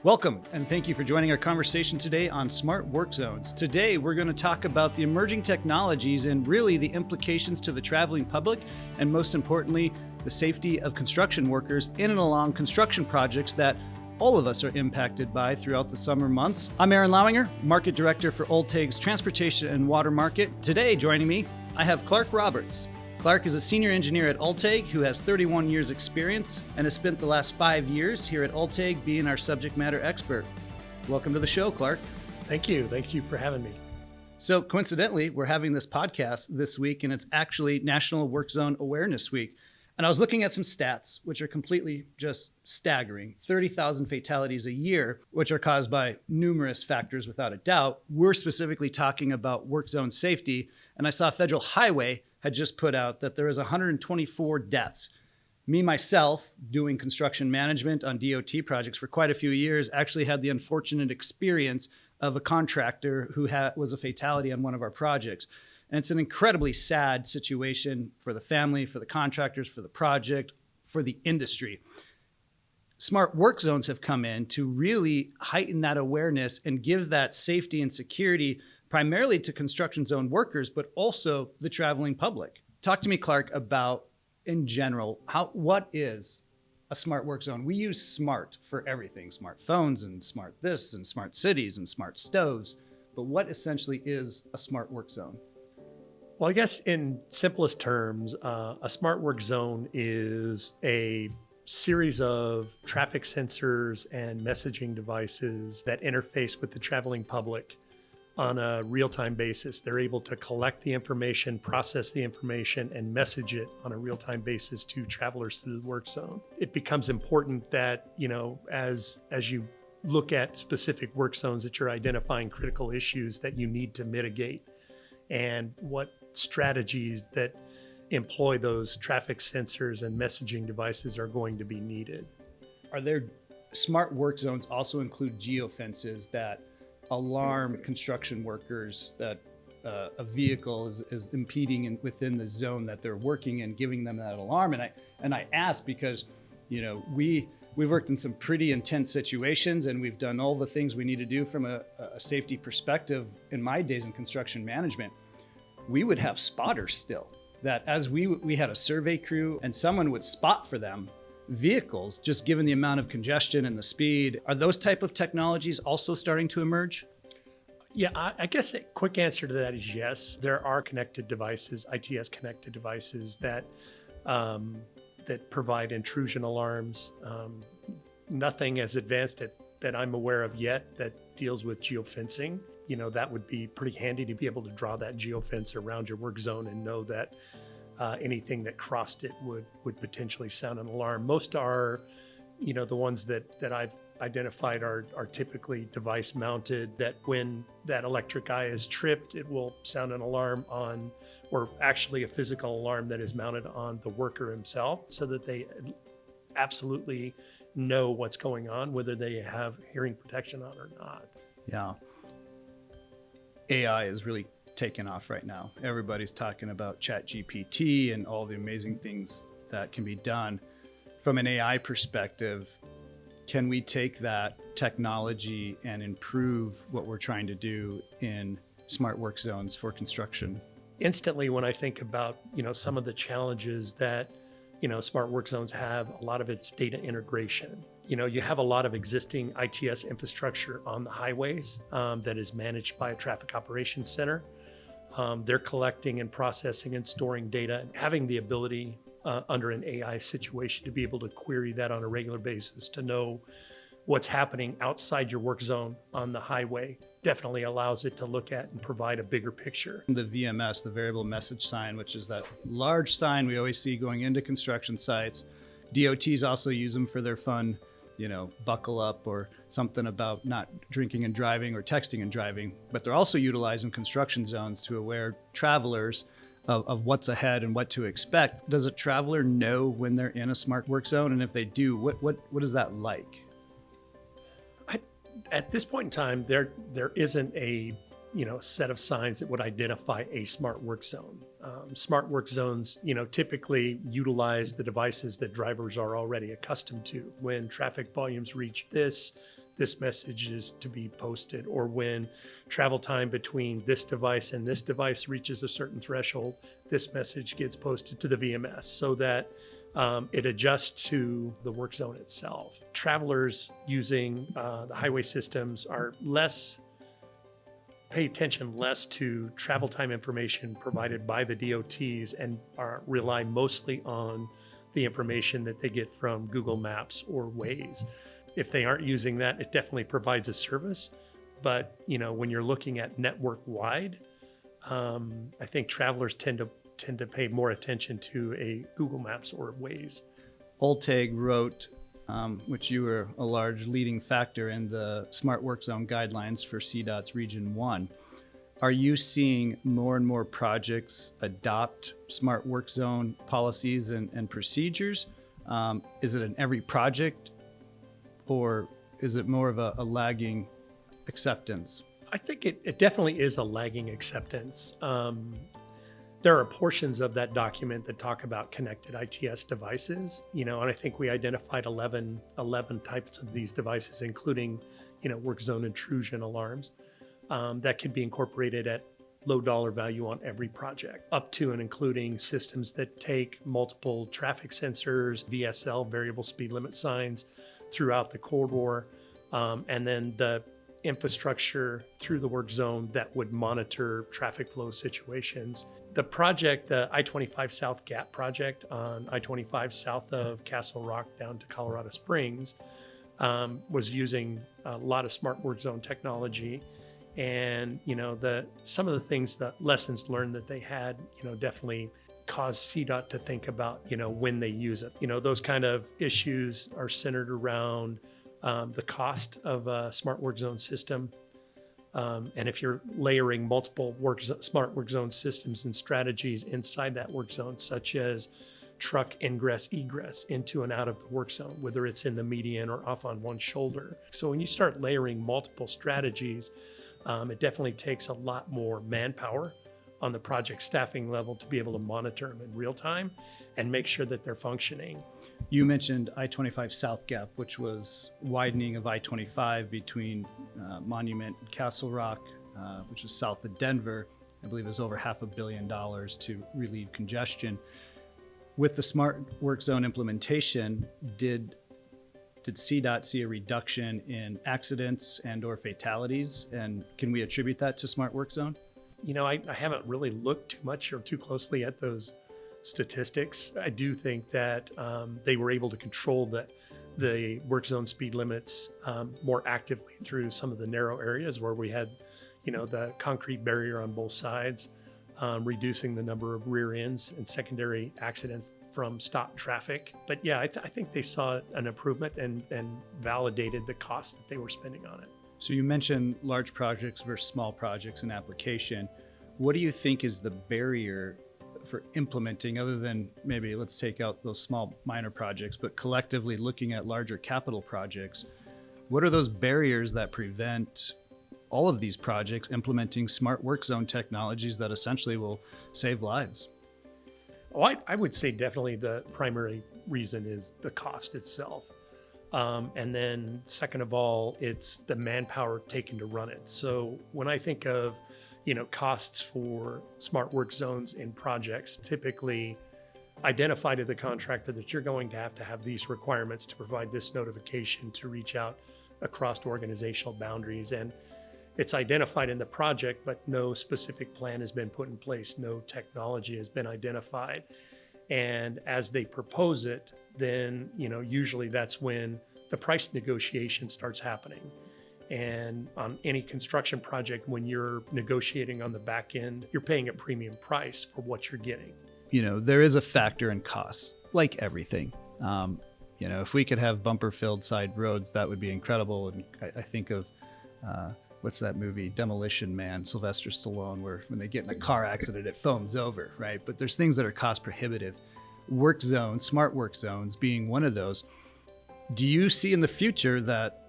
Welcome, and thank you for joining our conversation today on Smart Work Zones. Today, we're going to talk about the emerging technologies and really the implications to the traveling public, and most importantly, the safety of construction workers in and along construction projects that all of us are impacted by throughout the summer months. I'm Aaron Lowinger, Market Director for Ulteig's Transportation and Water Market. Today, joining me, I have Clark Roberts. Clark is a senior engineer at Ulteig who has 31 years experience and has spent the last 5 years here at Ulteig being our subject matter expert. Welcome to the show, Clark. Thank you. Thank you for having me. So coincidentally, we're having this podcast this week, and it's actually National Work Zone Awareness Week. And I was looking at some stats, which are completely just staggering. 30,000 fatalities a year, which are caused by numerous factors without a doubt. We're specifically talking about work zone safety. And I saw Federal Highway had just put out that there is 124 deaths. Me, myself, doing construction management on DOT projects for quite a few years, actually had the unfortunate experience of a contractor who was a fatality on one of our projects. And it's an incredibly sad situation for the family, for the contractors, for the project, for the industry. Smart work zones have come in to really heighten that awareness and give that safety and security primarily to construction zone workers, but also the traveling public. Talk to me, Clark, about, in general, what is a smart work zone? We use smart for everything, smartphones and smart this and smart cities and smart stoves, but what essentially is a smart work zone? Well, I guess in simplest terms, a smart work zone is a series of traffic sensors and messaging devices that interface with the traveling public on a real-time basis. They're able to collect the information, process the information, and message it on a real-time basis to travelers through the work zone. It becomes important that, as you look at specific work zones, that you're identifying critical issues that you need to mitigate and what strategies that employ those traffic sensors and messaging devices are going to be needed. Are there smart work zones also include geofences that alarm construction workers that a vehicle is impeding within the zone that they're working in, giving them that alarm? And I ask because, we've worked in some pretty intense situations, and we've done all the things we need to do from a safety perspective. In my days in construction management, we would have spotters still, that as we had a survey crew and someone would spot for them vehicles, just given the amount of congestion and the speed. Are those type of technologies also starting to emerge? Yeah, I guess a quick answer to that is yes. There are connected devices, ITS connected devices that provide intrusion alarms. Nothing as advanced that I'm aware of yet that deals with geofencing. That would be pretty handy to be able to draw that geofence around your work zone and know that anything that crossed it would potentially sound an alarm. Most are, the ones that I've identified are typically device mounted, that when that electric eye is tripped, it will sound an alarm on, or actually a physical alarm that is mounted on the worker himself, so that they absolutely know what's going on, whether they have hearing protection on or not. Yeah. AI is really taken off right now. Everybody's talking about ChatGPT and all the amazing things that can be done. From an AI perspective, can we take that technology and improve what we're trying to do in smart work zones for construction? Instantly, when I think about, some of the challenges that, smart work zones have, a lot of it's data integration. You have a lot of existing ITS infrastructure on the highways that is managed by a traffic operations center. They're collecting and processing and storing data, and having the ability under an AI situation to be able to query that on a regular basis to know what's happening outside your work zone on the highway definitely allows it to look at and provide a bigger picture. The VMS, the variable message sign, which is that large sign we always see going into construction sites. DOTs also use them for their fun, buckle up or something about not drinking and driving or texting and driving, but they're also utilizing construction zones to aware travelers of what's ahead and what to expect. Does a traveler know when they're in a smart work zone? And if they do, what is that like? At this point in time, there isn't a set of signs that would identify a smart work zone. Smart work zones, typically utilize the devices that drivers are already accustomed to. When traffic volumes reach this, this message is to be posted, or when travel time between this device and this device reaches a certain threshold, this message gets posted to the VMS so that it adjusts to the work zone itself. Travelers using the highway systems are pay attention less to travel time information provided by the DOTs and rely mostly on the information that they get from Google Maps or Waze. If they aren't using that, it definitely provides a service. But when you're looking at network wide, I think travelers tend to pay more attention to a Google Maps or Waze. Ulteig wrote, which you were a large leading factor in the Smart Work Zone guidelines for CDOT's Region 1. Are you seeing more and more projects adopt Smart Work Zone policies and procedures? Is it in every project, or is it more of a lagging acceptance? I think it definitely is a lagging acceptance. There are portions of that document that talk about connected ITS devices, and I think we identified 11 types of these devices, including, work zone intrusion alarms that could be incorporated at low dollar value on every project, up to and including systems that take multiple traffic sensors, VSL, variable speed limit signs, throughout the corridor, and then the infrastructure through the work zone that would monitor traffic flow situations. The project, the I-25 South Gap project on I-25 south of Castle Rock down to Colorado Springs, was using a lot of Smart Work Zone technology. And, some of the things, the lessons learned that they had, definitely caused CDOT to think about, when they use it. Those kind of issues are centered around the cost of a Smart Work Zone system. And if you're layering multiple Smart Work Zone systems and strategies inside that work zone, such as truck ingress, egress into and out of the work zone, whether it's in the median or off on one shoulder. So when you start layering multiple strategies, it definitely takes a lot more manpower on the project staffing level to be able to monitor them in real time and make sure that they're functioning. You mentioned I-25 South Gap, which was widening of I-25 between Monument and Castle Rock, which is south of Denver. I believe it was over $500 million to relieve congestion. With the Smart Work Zone implementation, did CDOT see a reduction in accidents and or fatalities? And can we attribute that to Smart Work Zone? I haven't really looked too much or too closely at those statistics. I do think that they were able to control the work zone speed limits more actively through some of the narrow areas where we had, the concrete barrier on both sides, reducing the number of rear ends and secondary accidents from stopped traffic. But yeah, I think they saw an improvement and validated the cost that they were spending on it. So you mentioned large projects versus small projects in application. What do you think is the barrier for implementing, other than maybe let's take out those small minor projects, but collectively looking at larger capital projects? What are those barriers that prevent all of these projects implementing Smart Work Zone technologies that essentially will save lives? Well, I would say definitely the primary reason is the cost itself. And then second of all, it's the manpower taken to run it. So when I think of, costs for Smart Work Zones in projects, typically identify to the contractor that you're going to have these requirements to provide this notification to reach out across organizational boundaries. And it's identified in the project, but no specific plan has been put in place. No technology has been identified. And as they propose it, then, usually that's when the price negotiation starts happening. And on any construction project, when you're negotiating on the back end, you're paying a premium price for what you're getting. There is a factor in costs, like everything. If we could have bumper-filled side roads, that would be incredible. And I think of, what's that movie, Demolition Man, Sylvester Stallone, where when they get in a car accident, it foams over, right? But there's things that are cost prohibitive. Work zones, smart work zones being one of those. Do you see in the future that,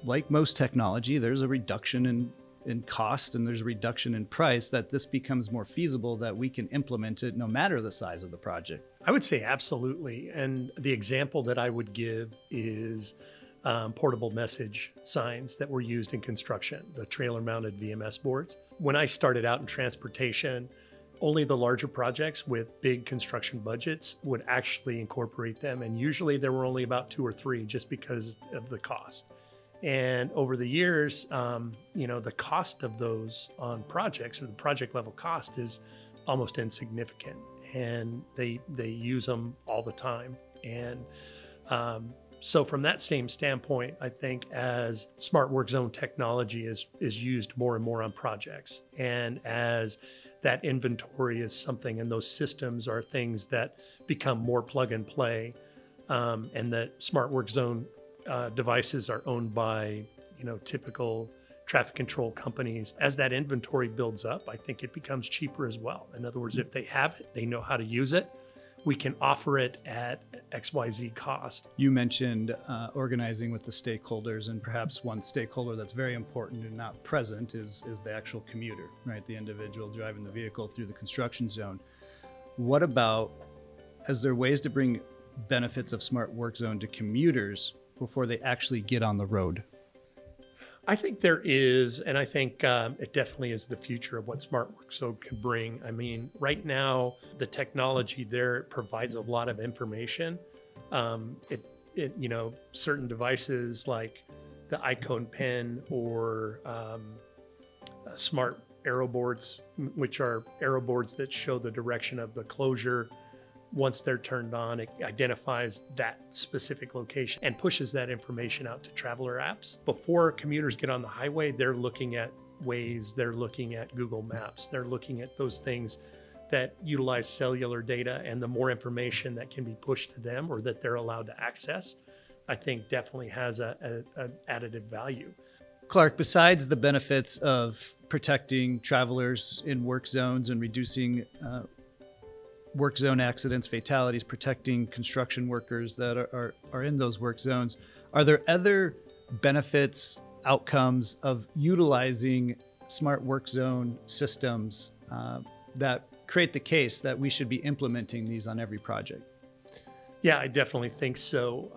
like most technology, there's a reduction in cost and there's a reduction in price, that this becomes more feasible, that we can implement it no matter the size of the project? I would say absolutely. And the example that I would give is portable message signs that were used in construction, the trailer mounted VMS boards. When I started out in transportation, only the larger projects with big construction budgets would actually incorporate them. And usually there were only about 2 or 3 just because of the cost. And over the years, the cost of those on projects, or the project level cost, is almost insignificant. And they use them all the time. And so from that same standpoint, I think as smart work zone technology is used more and more on projects, and as that inventory is something, and those systems are things that become more plug and play, and that smart work zone devices are owned by, typical traffic control companies. As that inventory builds up, I think it becomes cheaper as well. In other words, if they have it, they know how to use it, we can offer it at XYZ cost. You mentioned organizing with the stakeholders, and perhaps one stakeholder that's very important and not present is the actual commuter, right? The individual driving the vehicle through the construction zone. What about, is there ways to bring benefits of smart work zone to commuters before they actually get on the road? I think there is, and I think it definitely is the future of what smart work zone can bring. I mean, right now, the technology there provides a lot of information. Certain devices like the iCone pen or smart arrow boards, which are arrow boards that show the direction of the closure. Once they're turned on, it identifies that specific location and pushes that information out to traveler apps. Before commuters get on the highway, they're looking at Waze, they're looking at Google Maps, they're looking at those things that utilize cellular data, and the more information that can be pushed to them or that they're allowed to access, I think definitely has an additive value. Clark, besides the benefits of protecting travelers in work zones and reducing work zone accidents, fatalities, protecting construction workers that are in those work zones, are there other benefits, outcomes of utilizing smart work zone systems that create the case that we should be implementing these on every project? Yeah, I definitely think so.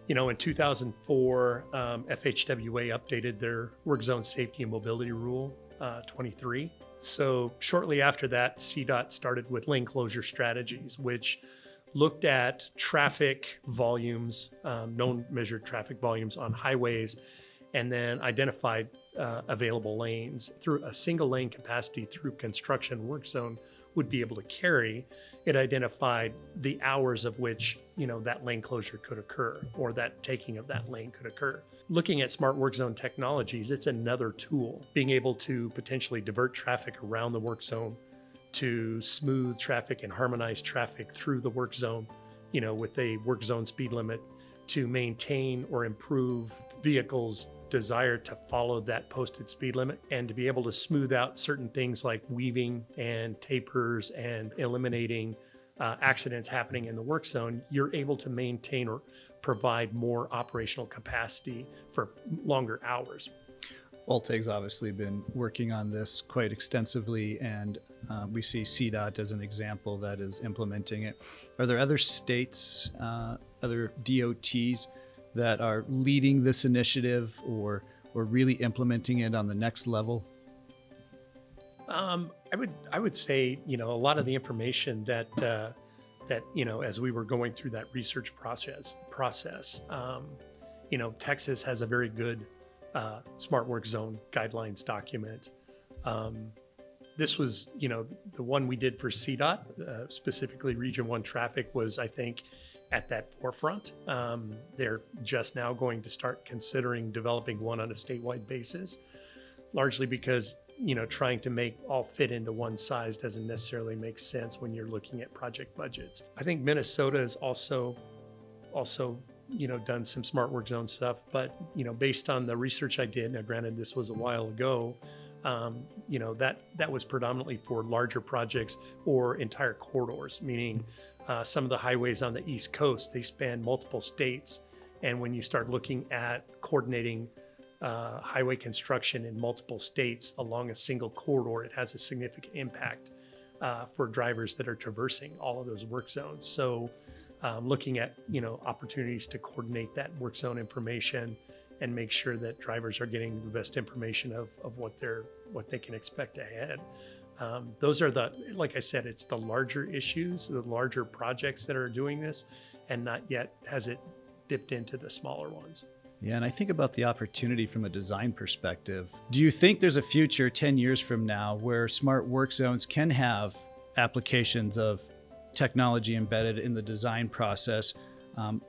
In 2004, FHWA updated their work zone safety and mobility rule 23. So shortly after that, CDOT started with lane closure strategies, which looked at traffic volumes, known measured traffic volumes on highways, and then identified available lanes through a single lane capacity through construction work zone would be able to carry. It identified the hours of which, that lane closure could occur, or that taking of that lane could occur. Looking at smart work zone technologies, it's another tool, being able to potentially divert traffic around the work zone, to smooth traffic and harmonize traffic through the work zone, with a work zone speed limit, to maintain or improve vehicles' desire to follow that posted speed limit, and to be able to smooth out certain things like weaving and tapers and eliminating accidents happening in the work zone. You're able to maintain or provide more operational capacity for longer hours. Ulteig's obviously been working on this quite extensively, and we see CDOT as an example that is implementing it. Are there other states, other DOTs that are leading this initiative or really implementing it on the next level? I would say, a lot of the information that as we were going through that research process, Texas has a very good smart work zone guidelines document. This was, the one we did for CDOT, specifically Region 1 traffic, was, I think, at that forefront. They're just now going to start considering developing one on a statewide basis, largely because, trying to make all fit into one size doesn't necessarily make sense when you're looking at project budgets. I think Minnesota has also done some smart work zone stuff, but, based on the research I did, now granted this was a while ago, that was predominantly for larger projects or entire corridors, meaning some of the highways on the East Coast, they span multiple states. And when you start looking at coordinating highway construction in multiple states along a single corridor, it has a significant impact for drivers that are traversing all of those work zones. So looking at opportunities to coordinate that work zone information and make sure that drivers are getting the best information of what they can expect ahead. Those are like I said, it's the larger issues, the larger projects that are doing this, and not yet has it dipped into the smaller ones. Yeah, and I think about the opportunity from a design perspective. Do you think there's a future 10 years from now where smart work zones can have applications of technology embedded in the design process?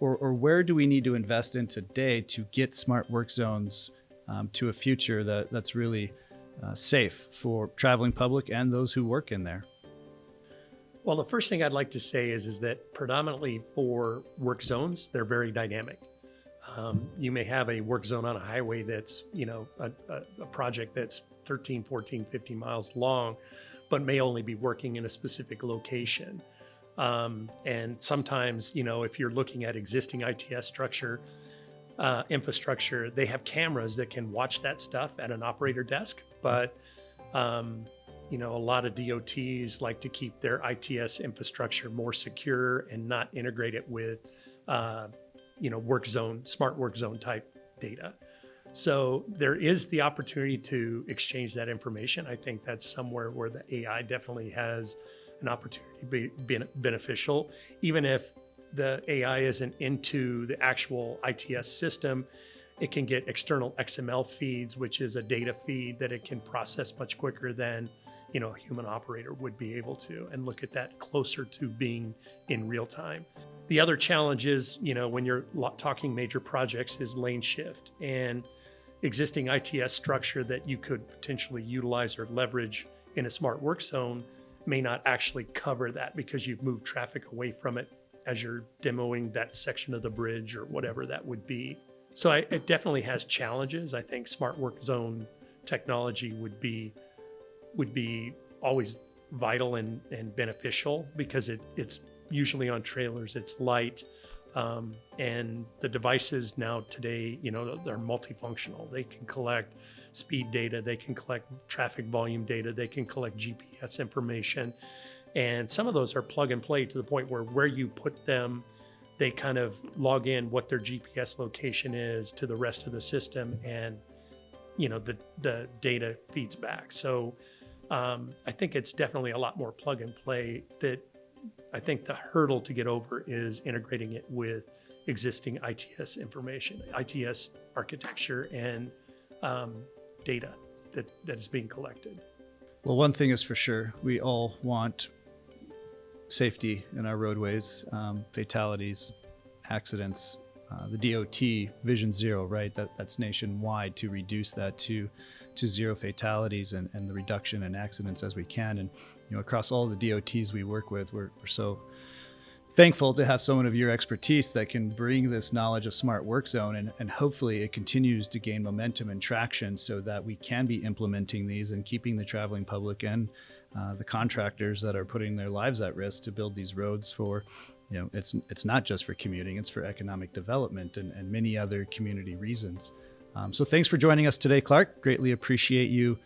Or where do we need to invest in today to get smart work zones to a future that's really safe for traveling public and those who work in there? Well, the first thing I'd like to say is that predominantly for work zones, they're very dynamic. You may have a work zone on a highway that's, a project that's 13, 14, 15 miles long, but may only be working in a specific location. And sometimes, if you're looking at existing ITS infrastructure, they have cameras that can watch that stuff at an operator desk. But, a lot of DOTs like to keep their ITS infrastructure more secure and not integrate it with, smart work zone type data. So there is the opportunity to exchange that information. I think that's somewhere where the AI definitely has an opportunity to be beneficial. Even if the AI isn't into the actual ITS system, it can get external XML feeds, which is a data feed that it can process much quicker than a human operator would be able to, and look at that closer to being in real time. The other challenge is, when you're talking major projects, is lane shift, and existing ITS structure that you could potentially utilize or leverage in a smart work zone may not actually cover that because you've moved traffic away from it as you're demoing that section of the bridge or whatever that would be. So it definitely has challenges. I think smart work zone technology would be always vital and beneficial because it's usually on trailers, it's light, and the devices now today, they're multifunctional. They can collect speed data, they can collect traffic volume data, they can collect GPS information, and some of those are plug and play to the point where you put them, they kind of log in what their GPS location is to the rest of the system, and the data feeds back. So I think it's definitely a lot more plug and play. That I think the hurdle to get over is integrating it with existing ITS information, ITS architecture, and data that is being collected. Well, one thing is for sure, we all want safety in our roadways, fatalities, accidents, the DOT Vision Zero, right? That's nationwide, to reduce that to zero fatalities and the reduction in accidents as we can. And across all the DOTs we work with, we're so thankful to have someone of your expertise that can bring this knowledge of smart work zone, and hopefully it continues to gain momentum and traction so that we can be implementing these and keeping the traveling public and the contractors that are putting their lives at risk to build these roads for, it's not just for commuting, it's for economic development and many other community reasons. So thanks for joining us today, Clark. Greatly appreciate you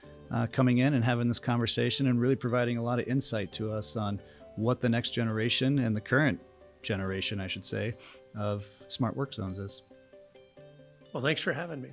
coming in and having this conversation and really providing a lot of insight to us on what the next generation and the current generation, I should say, of smart work zones is. Well, thanks for having me.